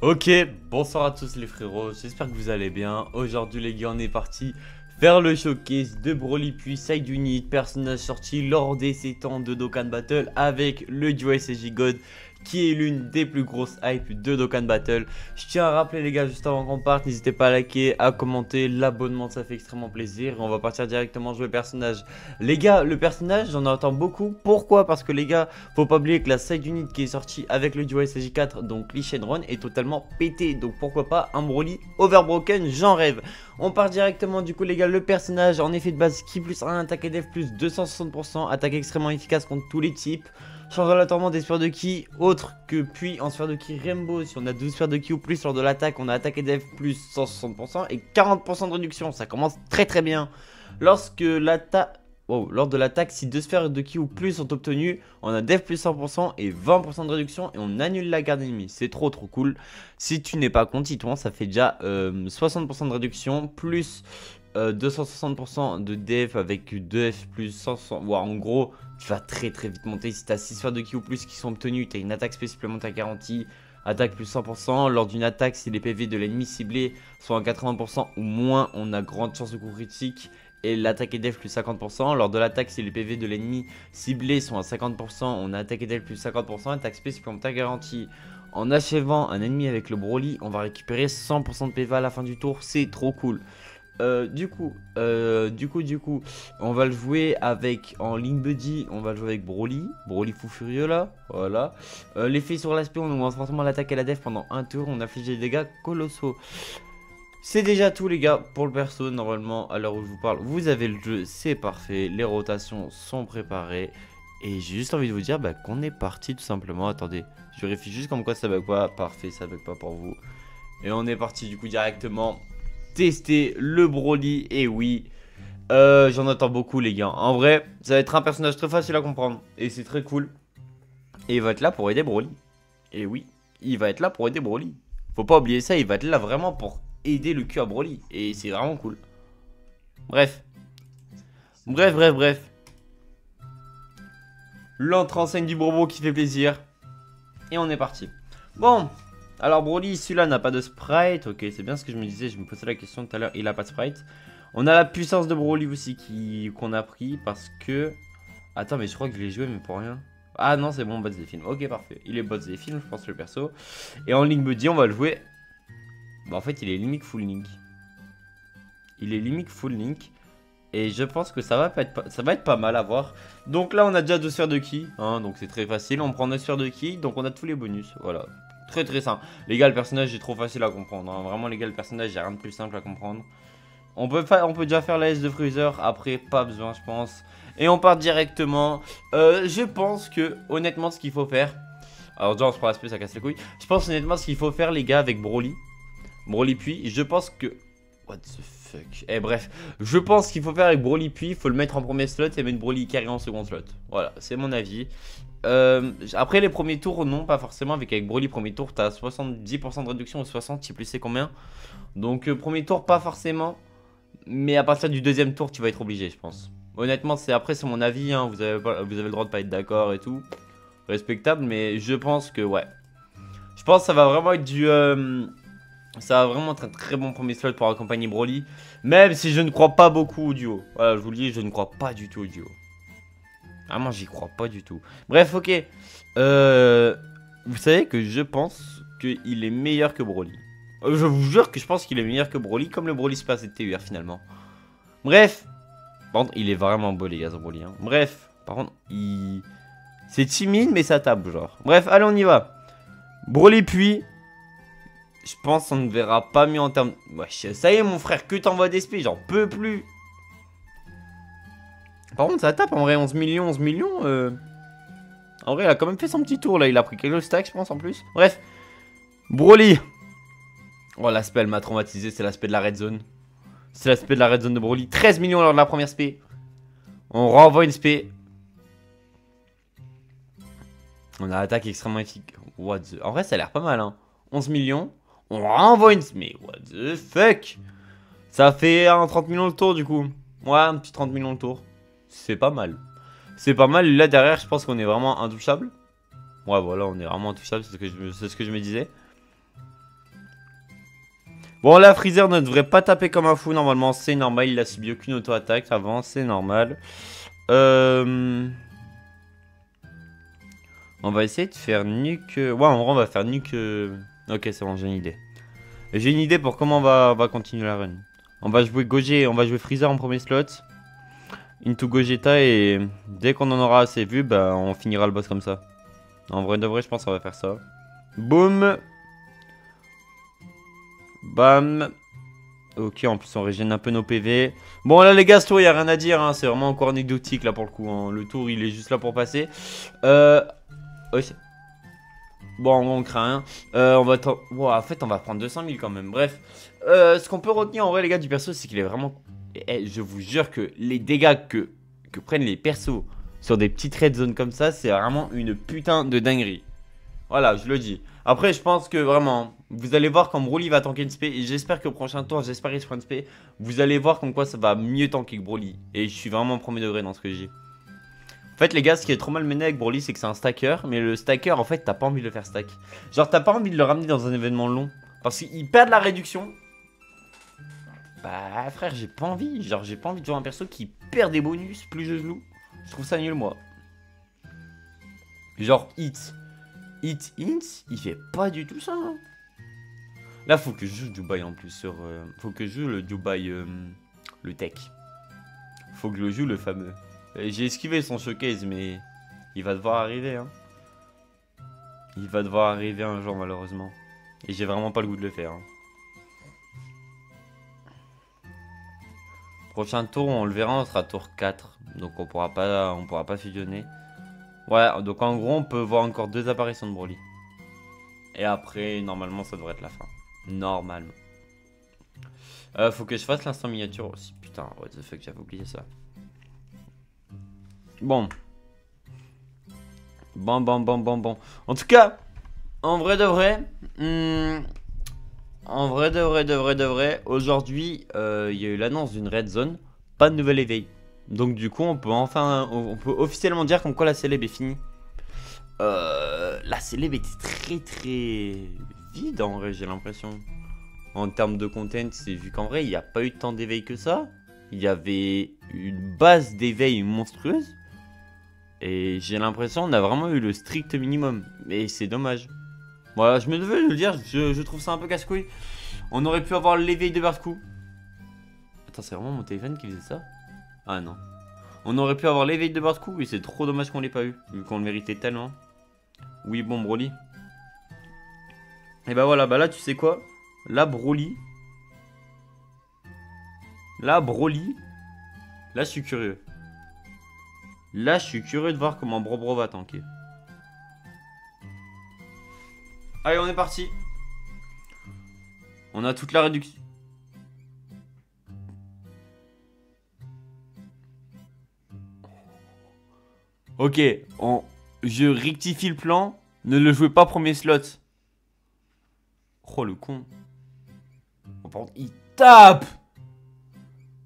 Ok, bonsoir à tous les frérots, j'espère que vous allez bien. Aujourd'hui les gars, on est parti faire le showcase de Broly puis Side Unit, personnage sorti lors des 7 ans de Dokkan Battle avec le duo SSJ God qui est l'une des plus grosses hype de Dokkan Battle. Je tiens à rappeler les gars, juste avant qu'on parte, n'hésitez pas à liker, à commenter, l'abonnement ça fait extrêmement plaisir. Et on va partir directement jouer le personnage. Les gars, le personnage j'en entends beaucoup, pourquoi? Parce que les gars, faut pas oublier que la Side Unit qui est sortie avec le duo SSJ4, donc Lee Shenron, est totalement pété. Donc pourquoi pas un Broly overbroken, j'en rêve. On part directement du coup les gars, le personnage en effet de base qui plus 1, attaque et def plus 260%, attaque extrêmement efficace contre tous les types. Change la tourmente des sphères de ki autre que puis en sphère de ki Rainbow. Si on a 12 sphères de ki ou plus lors de l'attaque, on a attaque et def plus 160% et 40% de réduction. Ça commence très bien. Lors de l'attaque, si 2 sphères de ki ou plus sont obtenues, on a def plus 100% et 20% de réduction et on annule la garde ennemie. C'est trop cool. Si tu n'es pas contre Titouan, ça fait déjà 60% de réduction plus 260% de def avec 2F plus 160. Ouais, en gros, tu vas très vite monter. Si tu as 6 sphères de ki ou plus qui sont obtenues, tu as une attaque supplémentaire garantie. Attaque plus 100%. Lors d'une attaque, si les PV de l'ennemi ciblé sont à 80% ou moins, on a grande chance de coup critique. Et l'attaque et def plus 50%. Lors de l'attaque, si les PV de l'ennemi ciblé sont à 50%, on a attaque et def plus 50%. Attaque supplémentaire garantie. En achevant un ennemi avec le Broly, on va récupérer 100% de PV à la fin du tour. C'est trop cool. Du coup, on va le jouer avec, en Link Buddy, on va le jouer avec Broly fou furieux là, voilà. L'effet sur l'aspect, on augmente fortement l'attaque et la def pendant un tour, on inflige des dégâts colossaux. C'est déjà tout les gars pour le perso, normalement à l'heure où je vous parle, vous avez le jeu, c'est parfait, les rotations sont préparées. Et j'ai juste envie de vous dire qu'on est parti tout simplement, attendez, je vérifie juste comme quoi ça bug pas, parfait, ça bug pas pour vous. Et on est parti du coup directement tester le Broly, et oui, j'en attends beaucoup les gars. En vrai, ça va être un personnage très facile à comprendre, et c'est très cool. Et il va être là pour aider Broly. Et oui, il va être là pour aider Broly. Faut pas oublier ça, il va être là vraiment pour aider le cul à Broly. Et c'est vraiment cool. Bref. L'entrée en scène du Bourbeau qui fait plaisir. Et on est parti. Bon. Alors Broly, celui-là n'a pas de sprite. Ok, c'est bien ce que je me disais. Je me posais la question tout à l'heure. Il a pas de sprite. On a la puissance de Broly aussi qu'on a pris parce que... Attends, mais je crois que je l'ai joué mais pour rien. Ah non, c'est bon, bots des films. Ok, parfait. Il est bots des films, je pense, le perso. Et en Link Buddy, on va le jouer. Bah en fait, il est limite full Link. Il est limite full Link. Et je pense que ça va être pas mal à voir. Donc là, on a déjà 2 sphères de ki. Hein, donc c'est très facile. On prend 2 sphères de ki. Donc on a tous les bonus. Voilà. Très simple. Les gars, le personnage est trop facile à comprendre. Hein. Vraiment, les gars, le personnage, il n'y a rien de plus simple à comprendre. On peut déjà faire la S de Freezer. Après, pas besoin, je pense. Et on part directement. Je pense que, honnêtement, ce qu'il faut faire. Alors, déjà, on se prend l'aspect, ça casse les couilles. Je pense, honnêtement, ce qu'il faut faire, les gars, avec Broly. Broly, puis, je pense que. What the fuck. Eh, bref. Je pense qu'il faut faire avec Broly, puis, il faut le mettre en premier slot et mettre Broly carré en second slot. Voilà, c'est mon avis. Après les premiers tours, non, pas forcément. Avec Broly, premier tour, t'as 70% de réduction ou 60, je sais plus c'est combien. Donc, premier tour, pas forcément. Mais à partir du deuxième tour, tu vas être obligé, je pense. Honnêtement, après, c'est mon avis. Hein, vous avez le droit de pas être d'accord et tout. Respectable, mais je pense que, ouais. Je pense que ça va vraiment être ça va vraiment être un très bon premier slot pour accompagner Broly. Même si je ne crois pas beaucoup au duo. Voilà, je vous le dis, je ne crois pas du tout au duo. Vraiment, j'y crois pas du tout. Bref, ok. Vous savez que je pense qu'il est meilleur que Broly. Je vous jure que je pense qu'il est meilleur que Broly, comme le Broly Space et TUR finalement. Bref. Par contre, il est vraiment beau, les gars, ce Broly. Hein. Bref. Par contre, c'est timide, mais ça tape, genre. Bref, allez, on y va. Broly, puis. Je pense qu'on ne verra pas mieux en termes. Wesh, ça y est, mon frère, que t'envoies des SP, j'en peux plus. Par contre, ça tape en vrai, 11 millions. En vrai, il a quand même fait son petit tour là. Il a pris quelques stacks, je pense, en plus. Bref. Broly. Oh, l'aspect, elle m'a traumatisé. C'est l'aspect de la red zone. C'est l'aspect de la red zone de Broly. 13 millions lors de la première SP. On renvoie une SP. On a attaque extrêmement efficace. En vrai, ça a l'air pas mal, hein. 11 millions. On renvoie une... Mais what the fuck. Ça fait un 30 millions le tour, du coup. Ouais, un petit 30 millions le tour. C'est pas mal. C'est pas mal. Là, derrière, je pense qu'on est vraiment intouchable. Ouais, voilà, on est vraiment intouchable. C'est ce que je me disais. Bon, là, Freezer ne devrait pas taper comme un fou. Normalement, c'est normal. Il a subi aucune auto-attaque avant. C'est normal. On va essayer de faire nuque. Ouais, en vrai, on va faire nuque. Ok, c'est bon, j'ai une idée. J'ai une idée pour comment on va continuer la run. On va jouer Gogeta, on va jouer Freezer en premier slot. Into Gogeta et dès qu'on en aura assez vu, bah on finira le boss comme ça. En vrai de vrai, je pense qu'on va faire ça. Boum. Bam. Ok, en plus on régène un peu nos PV. Bon là les gars, ce tour, il n'y a rien à dire. Hein. C'est vraiment encore anecdotique là pour le coup. Hein. Le tour, il est juste là pour passer. Ouais, bon, en gros, on craint rien. On va wow, en fait, on va prendre 200 000 quand même. Bref. Ce qu'on peut retenir en vrai, les gars, du perso, c'est qu'il est vraiment... je vous jure que les dégâts que prennent les persos sur des petites red zones comme ça, c'est vraiment une putain de dinguerie. Voilà, je le dis. Après, je pense que vraiment, vous allez voir quand Broly va tanker une spé. Et j'espère qu'au prochain tour, j'espère qu'il se prend une spé. Vous allez voir comme quoi ça va mieux tanker que Broly. Et je suis vraiment au premier degré dans ce que je dis. En fait, les gars, ce qui est trop mal mené avec Broly, c'est que c'est un stacker. Mais le stacker, en fait, t'as pas envie de le faire stack. Genre, t'as pas envie de le ramener dans un événement long. Parce qu'il perd de la réduction. Bah, frère, j'ai pas envie. Genre, j'ai pas envie de jouer un perso qui perd des bonus plus je joue. Je trouve ça nul, moi. Genre, hit, il fait pas du tout ça. Hein. Là, faut que je joue Dubaï en plus. Faut que je joue le Dubaï, le tech. Faut que je joue le fameux. J'ai esquivé son showcase, mais il va devoir arriver. Hein. Il va devoir arriver un jour, malheureusement. Et j'ai vraiment pas le goût de le faire. Hein. Prochain tour, on le verra, on sera tour 4. Donc on pourra pas fusionner. Ouais, donc en gros, on peut voir encore 2 apparitions de Broly. Et après, normalement, ça devrait être la fin. Normalement. Faut que je fasse l'instant miniature aussi. Putain, what the fuck, j'avais oublié ça. Bon. Bon. En tout cas, en vrai de vrai. En vrai de vrai. Aujourd'hui, il y a eu l'annonce d'une red zone. Pas de nouvel éveil. Donc du coup, on peut officiellement dire comme quoi la célèbre est finie. La célèbre était très vide en vrai, j'ai l'impression. En termes de content, c'est vu qu'en vrai, il n'y a pas eu tant d'éveil que ça. Il y avait une base d'éveil monstrueuse. Et j'ai l'impression qu'on a vraiment eu le strict minimum. Mais c'est dommage. Voilà, je me devais de le dire, je trouve ça un peu casse-couille. On aurait pu avoir l'éveil de Bartku. Attends, c'est vraiment mon téléphone qui faisait ça? Ah non. On aurait pu avoir l'éveil de Bartku et c'est trop dommage qu'on l'ait pas eu. Vu qu'on le méritait tellement. Oui, bon, Broly. Et bah voilà, bah là, tu sais quoi? Là, Broly. Là, je suis curieux. Là, je suis curieux de voir comment Bro va tanker. Allez, on est parti. On a toute la réduction. Ok, je rectifie le plan. Ne le jouez pas premier slot. Oh, le con. Oh, pardon, il tape.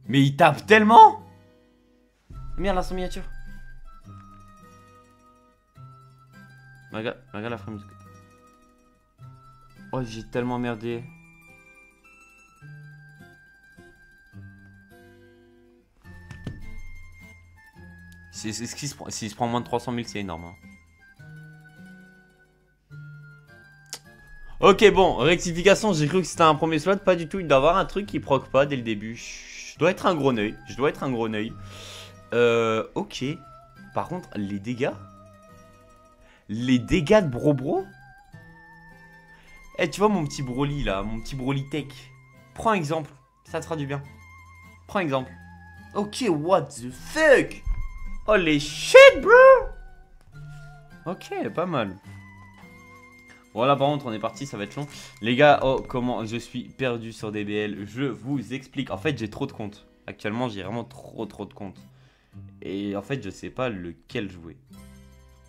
Mais il tape tellement. Merde, là, son miniature. Regarde la frame. Oh, j'ai tellement merdé. S'il se prend moins de 300 000, c'est énorme. Hein. Ok, bon, rectification, j'ai cru que c'était un premier slot. Pas du tout, il doit y avoir un truc qui proc pas dès le début. Je dois être un gros œil. Ok. Par contre, les dégâts. Les dégâts de Bro. Eh, tu vois mon petit Broly là, mon petit Broly tech. Prends un exemple, ça te fera du bien. Prends un exemple. Ok, what the fuck? Holy shit, bro! Ok, pas mal. Voilà, par contre, on est parti, ça va être long. Les gars, oh, comment je suis perdu sur DBL. Je vous explique. En fait, j'ai trop de comptes. Actuellement, j'ai vraiment trop de comptes. Et en fait, je sais pas lequel jouer.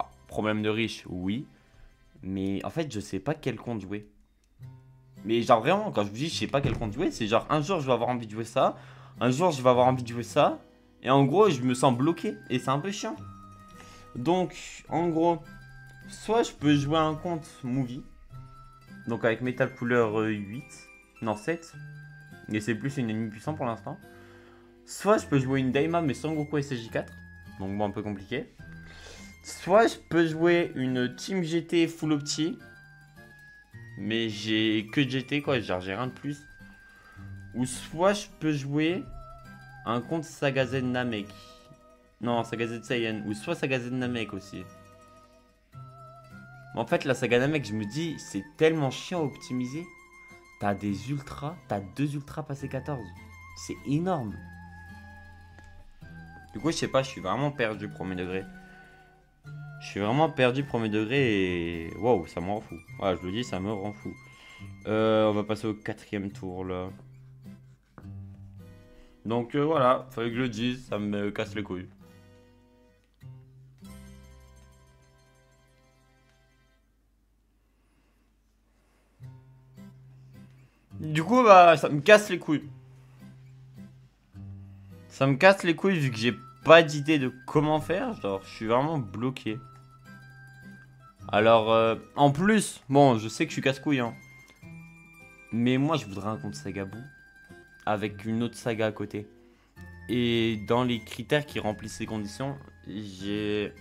Ah, problème de riche, oui. Mais en fait, je sais pas quel compte jouer. Mais genre vraiment, quand je vous dis je sais pas quel compte jouer, c'est genre un jour je vais avoir envie de jouer ça, un jour je vais avoir envie de jouer ça, et en gros je me sens bloqué, et c'est un peu chiant. Donc en gros, soit je peux jouer un compte movie, donc avec Metal Couleur 8, non 7. Et c'est plus une ennemi puissant pour l'instant. Soit je peux jouer une Daima mais sans Goku SSJ4. Donc bon, un peu compliqué. Soit je peux jouer une Team GT full opti. Mais j'ai que GT quoi, genre j'ai rien de plus. Ou soit je peux jouer un compte Saga Z Namek. Non, Saga Z Saiyan. Ou soit Saga Z Namek aussi. En fait, la Saga Namek, je me dis, c'est tellement chiant à optimiser. T'as des ultras, t'as 2 ultras passé 14. C'est énorme. Du coup, je sais pas, je suis vraiment perdu premier degré. Je suis vraiment perdu premier degré et... Waouh, ça me rend fou. Voilà, je le dis, ça me rend fou. On va passer au 4e tour, là. Donc voilà, fallait que je le dise, ça me casse les couilles. Du coup, bah, ça me casse les couilles. Ça me casse les couilles vu que j'ai pas d'idée de comment faire. Genre, je suis vraiment bloqué. Alors, en plus, bon, je sais que je suis casse-couille, hein. Mais moi, je voudrais un compte Sagabou avec une autre saga à côté. Et dans les critères qui remplissent ces conditions, j'ai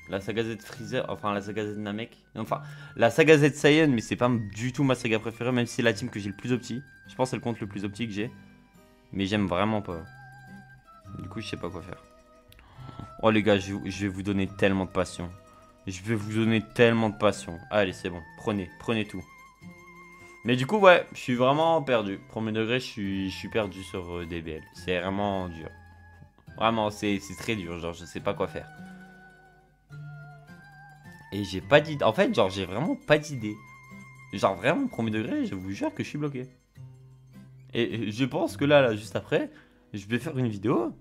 la saga Z Freezer, enfin la saga Z Namek. Enfin, la saga Z Saiyan, mais c'est pas du tout ma saga préférée, même si c'est la team que j'ai le plus opti. Je pense que c'est le compte le plus opti que j'ai. Mais j'aime vraiment pas. Du coup, je sais pas quoi faire. Oh les gars, je vais vous donner tellement de passion. Je vais vous donner tellement de passion. Allez, c'est bon. Prenez tout. Mais du coup, ouais, je suis vraiment perdu. Premier degré, je suis perdu sur DBL. C'est vraiment dur. Vraiment, c'est très dur. Genre, je sais pas quoi faire. Et j'ai pas d'idée. En fait, genre, j'ai vraiment pas d'idée. Genre, vraiment, premier degré, je vous jure que je suis bloqué. Et je pense que là, juste après, je vais faire une vidéo.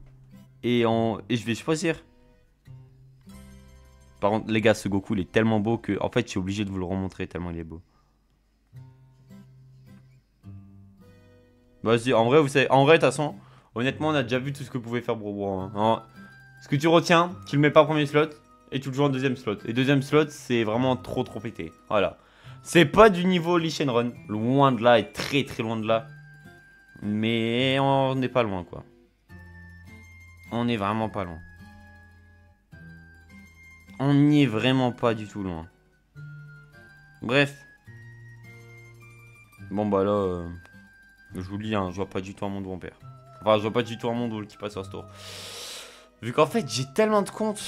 Et je vais choisir. Par contre, les gars, ce Goku, il est tellement beau que, en fait, je suis obligé de vous le remontrer tellement il est beau. Vas-y, en vrai, vous savez, en vrai, de toute façon, honnêtement, on a déjà vu tout ce que pouvait faire Bro. Hein. Ce que tu retiens, tu le mets pas en premier slot et tu le joues en deuxième slot. Et deuxième slot, c'est vraiment trop pété. Voilà. C'est pas du niveau Lee Shenron. Loin de là et très loin de là. Mais on n'est pas loin, quoi. On est vraiment pas loin. On n'y est vraiment pas du tout loin. Bref. Bon, bah là, je vous lis, hein, je vois pas du tout un monde où on perd. Enfin, je vois pas du tout un monde où qui passe à ce tour. Vu qu'en fait, j'ai tellement de comptes.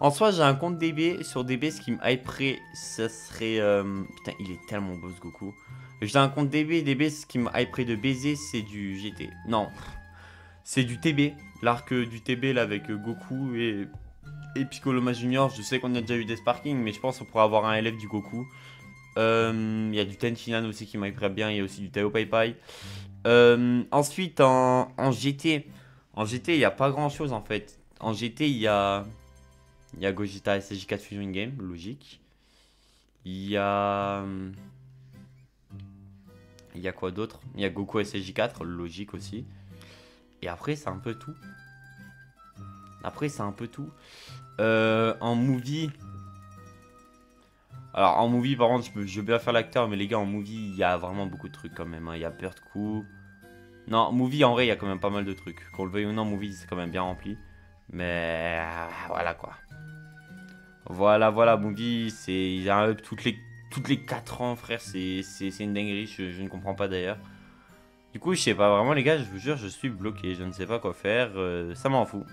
En soi, j'ai un compte DB. Sur DB, ce qui me hyperait, ça serait... Putain, il est tellement beau ce Goku. J'ai un compte DB. DB, ce qui me hyperait de baiser, c'est du GT. Non. C'est du TB. L'arc du TB, là, avec Goku et Piccolo Junior. Je sais qu'on a déjà eu des sparkings, mais je pense qu'on pourrait avoir un LF du Goku. Il y a du Tenshinhan aussi qui m'hyperait bien. Il y a aussi du Tao Pai Pai. Ensuite, en GT... En GT, il n'y a pas grand chose en fait. En GT, il y a Gogeta SSJ4 Fusion Game, logique. Il y a quoi d'autre? Il y a Goku SSJ4, logique aussi. Et après, c'est un peu tout. En movie. Alors, en movie, par contre, je veux bien faire l'acteur, mais les gars, en movie, il y a vraiment beaucoup de trucs quand même. Hein. Il y a Birdcou. Non, movie, en vrai, il y a quand même pas mal de trucs. Qu'on le veuille ou non, movie, c'est quand même bien rempli. Mais voilà quoi. Voilà, movie, c'est il y a un up toutes les 4 ans, frère. C'est une dinguerie, je ne comprends pas d'ailleurs. Du coup, je sais pas vraiment, les gars, je vous jure, je suis bloqué. Je ne sais pas quoi faire. Ça m'en fout.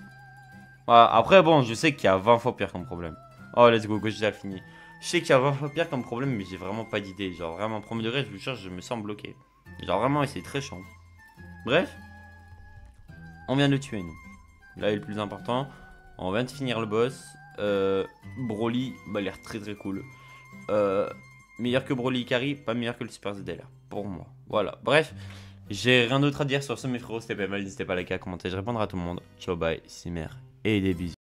Voilà, après, bon, je sais qu'il y a 20 fois pire comme problème. Oh, let's go, j'ai fini. Je sais qu'il y a 20 fois pire comme problème, mais j'ai vraiment pas d'idée. Genre, vraiment, premier degré, je vous jure, je me sens bloqué. Genre, vraiment, et c'est très chiant. Bref, on vient de tuer nous. Là est le plus important. On vient de finir le boss. Broly m'a l'air très cool. Meilleur que Broly Ikari, pas meilleur que le Super ZDLR. Pour moi. Voilà. Bref, j'ai rien d'autre à dire sur ce mes frérots. C'était pas mal. N'hésitez pas à liker, à commenter. Je répondrai à tout le monde. Ciao, bye, Simer et des bisous.